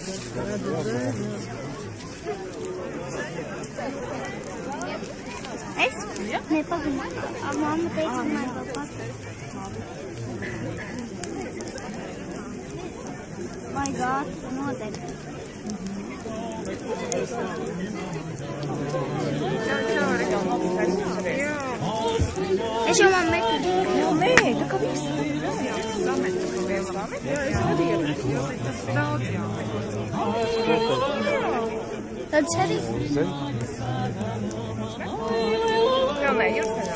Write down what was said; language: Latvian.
Es? Ja. Nee, pagaidām. Mamma teica, ka man vēl pakaļ. Vai gāti nodeg. Es jau man metu. Jā, nē, tā kā viss. Jā, samet, tā kā vēl samet. Jā, es vadīju, jo tas daudz jāmet. Tad arī. Jā, nē, jūs nedā.